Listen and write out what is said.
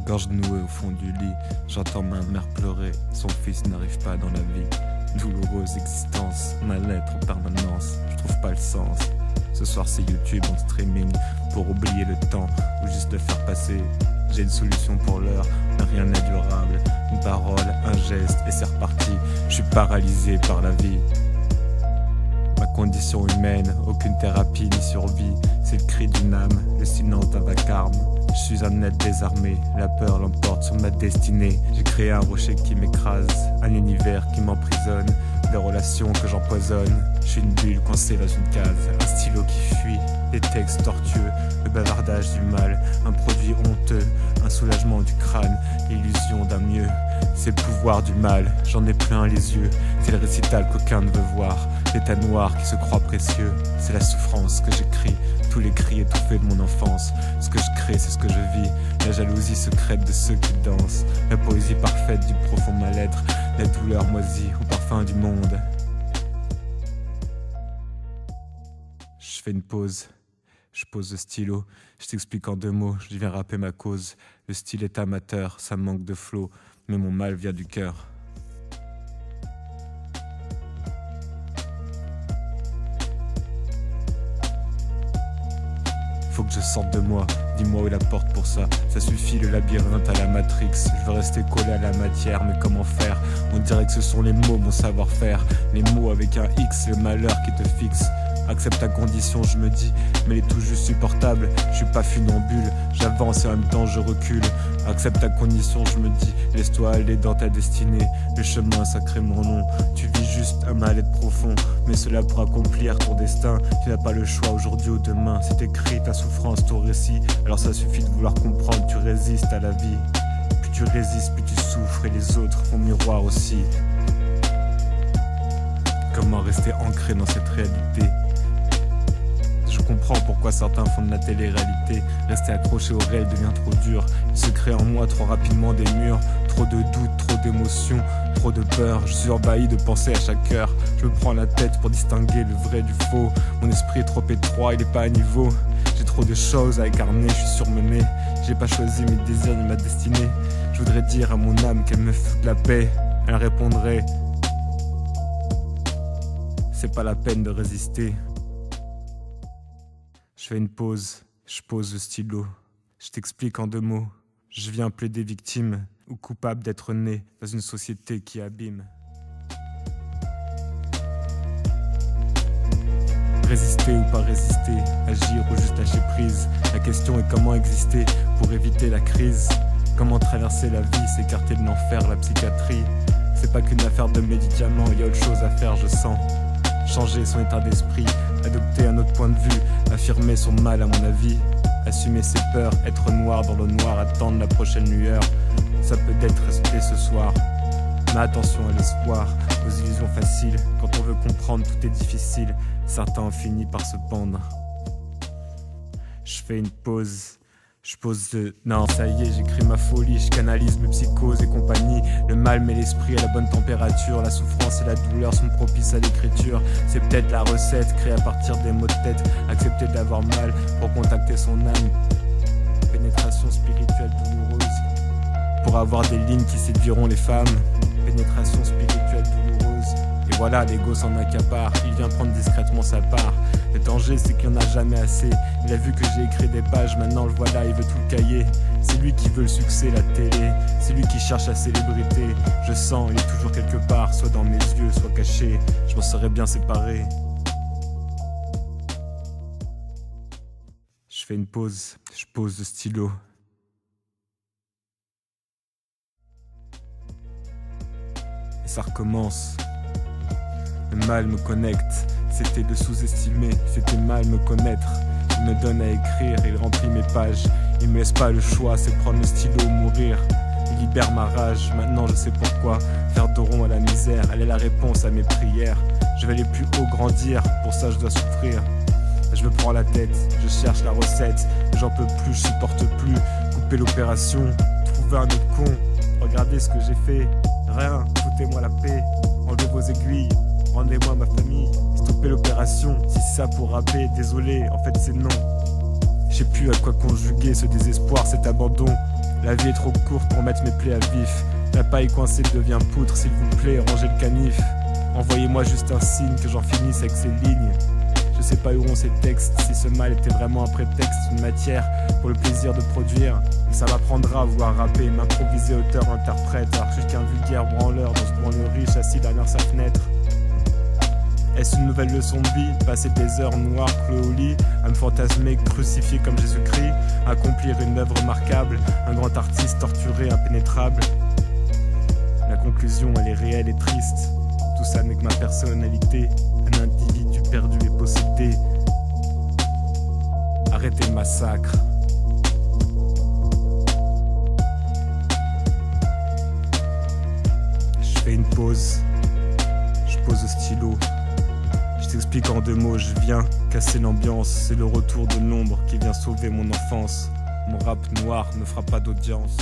gorge nouée au fond du lit, j'entends ma mère pleurer, son fils n'arrive pas dans la vie. Douloureuse existence, mal-être en permanence, je trouve pas le sens. Ce soir c'est YouTube en streaming, pour oublier le temps, ou juste le faire passer. J'ai une solution pour l'heure, mais rien n'est durable. Une parole, un geste, et c'est reparti. Je suis paralysé par la vie. Ma condition humaine, aucune thérapie ni survie. C'est le cri d'une âme, le silence d'un vacarme. Je suis un être désarmé, la peur l'emporte sur ma destinée. J'ai créé un rocher qui m'écrase, un univers qui m'emprisonne, des relations que j'empoisonne. Je suis une bulle coincée dans une case, un stylo qui fuit, des textes tortueux, le bavardage du mal, un produit honteux, un soulagement du crâne, l'illusion d'un mieux. C'est le pouvoir du mal, j'en ai plein les yeux, c'est le récital qu'aucun ne veut voir, l'état noir qui se croit précieux, c'est la souffrance que j'écris, tous les cris étouffés de mon enfance. Ce que je crée, c'est ce que je vis, la jalousie secrète de ceux qui dansent, la poésie parfaite du profond mal-être, la douleur moisie au parfum du monde. Je fais une pause, je pose le stylo, je t'explique en 2 mots, je viens rapper ma cause. Le style est amateur, ça manque de flow, mais mon mal vient du cœur. Faut que je sorte de moi, dis-moi où est la porte pour ça. Ça suffit le labyrinthe à la Matrix. Je veux rester collé à la matière, mais comment faire? On dirait que ce sont les mots, mon savoir-faire. Les mots avec un X, le malheur qui te fixe. Accepte ta condition, je me dis, mais elle est tout juste supportable. Je suis pas funambule, j'avance et en même temps je recule. Accepte ta condition, je me dis, laisse-toi aller dans ta destinée. Le chemin sacrément long, tu vis juste un mal-être profond. Mais cela pour accomplir ton destin, tu n'as pas le choix aujourd'hui ou demain. C'est écrit ta souffrance, ton récit, alors ça suffit de vouloir comprendre, tu résistes à la vie. Plus tu résistes, plus tu souffres et les autres font miroir aussi. Comment rester ancré dans cette réalité? Je comprends pourquoi certains font de la télé-réalité. Rester accroché au réel devient trop dur. Il se crée en moi trop rapidement des murs. Trop de doutes, trop d'émotions, trop de peur. Je suis envahi de pensées à chaque heure. Je me prends la tête pour distinguer le vrai du faux. Mon esprit est trop étroit, il est pas à niveau. J'ai trop de choses à incarner, je suis surmené. J'ai pas choisi mes désirs ni ma destinée. Je voudrais dire à mon âme qu'elle me fout de la paix. Elle répondrait: c'est pas la peine de résister. Je fais une pause, je pose le stylo. Je t'explique en 2 mots. Je viens plaider victime ou coupable d'être né dans une société qui abîme. Résister ou pas résister, agir ou juste lâcher prise. La question est comment exister pour éviter la crise. Comment traverser la vie, s'écarter de l'enfer, la psychiatrie. C'est pas qu'une affaire de médicaments, il y a autre chose à faire, je sens. Changer son état d'esprit, adopter un autre point de vue, affirmer son mal à mon avis, assumer ses peurs, être noir dans le noir, attendre la prochaine lueur. Ça peut être résulté ce soir, mais attention à l'espoir, aux illusions faciles. Quand on veut comprendre, tout est difficile, certains ont fini par se pendre. Je fais une pause. Je pose non, ça y est, j'écris ma folie, je canalise mes psychoses et compagnie. Le mal met l'esprit à la bonne température, la souffrance et la douleur sont propices à l'écriture. C'est peut-être la recette créée à partir des mots de tête, accepter d'avoir mal pour contacter son âme. Pénétration spirituelle douloureuse, pour avoir des lignes qui séduiront les femmes. Pénétration spirituelle douloureuse. Et voilà, l'ego s'en accapare, il vient prendre discrètement sa part. Le danger, c'est qu'il n'y en a jamais assez. Il a vu que j'ai écrit des pages, maintenant le voilà, il veut tout le cahier. C'est lui qui veut le succès, la télé. C'est lui qui cherche la célébrité. Je sens, il est toujours quelque part, soit dans mes yeux, soit caché. Je m'en serais bien séparé. Je fais une pause, je pose le stylo. Et ça recommence. Le mal me connecte, c'était de sous-estimer, c'était mal me connaître. Il me donne à écrire, il remplit mes pages. Il me laisse pas le choix, c'est prendre le stylo ou mourir. Il libère ma rage, maintenant je sais pourquoi. Faire de rond à la misère, elle est la réponse à mes prières. Je vais aller plus haut grandir, pour ça je dois souffrir. Je me prends la tête, je cherche la recette. J'en peux plus, je supporte plus. Couper l'opération, trouver un autre con. Regardez ce que j'ai fait, rien, foutez-moi la paix. Enlevez vos aiguilles, rendez-moi ma famille. Stoppez l'opération, si c'est ça pour rapper, désolé, en fait c'est non. Je sais plus à quoi conjuguer ce désespoir, cet abandon. La vie est trop courte pour mettre mes plaies à vif. La paille coincée devient poutre, s'il vous plaît, rangez le canif. Envoyez-moi juste un signe que j'en finisse avec ces lignes. Je sais pas où iront ces textes, si ce mal était vraiment un prétexte, une matière pour le plaisir de produire. Ça m'apprendra à vouloir rapper, m'improviser auteur-interprète, alors que je suis qu'un vulgaire branleur dans ce branleur riche assis derrière sa fenêtre. Est-ce une nouvelle leçon de vie? Passer des heures noires clouées au lit, à me fantasmer, crucifié comme Jésus-Christ, accomplir une œuvre remarquable, un grand artiste torturé, impénétrable. La conclusion, elle est réelle et triste. Tout ça n'est que ma personnalité, un individu perdu et possédé. Arrêtez le massacre. Je fais une pause, je pose le stylo. Je t'explique en 2 mots, je viens casser l'ambiance. C'est le retour de l'ombre qui vient sauver mon enfance. Mon rap noir ne fera pas d'audience.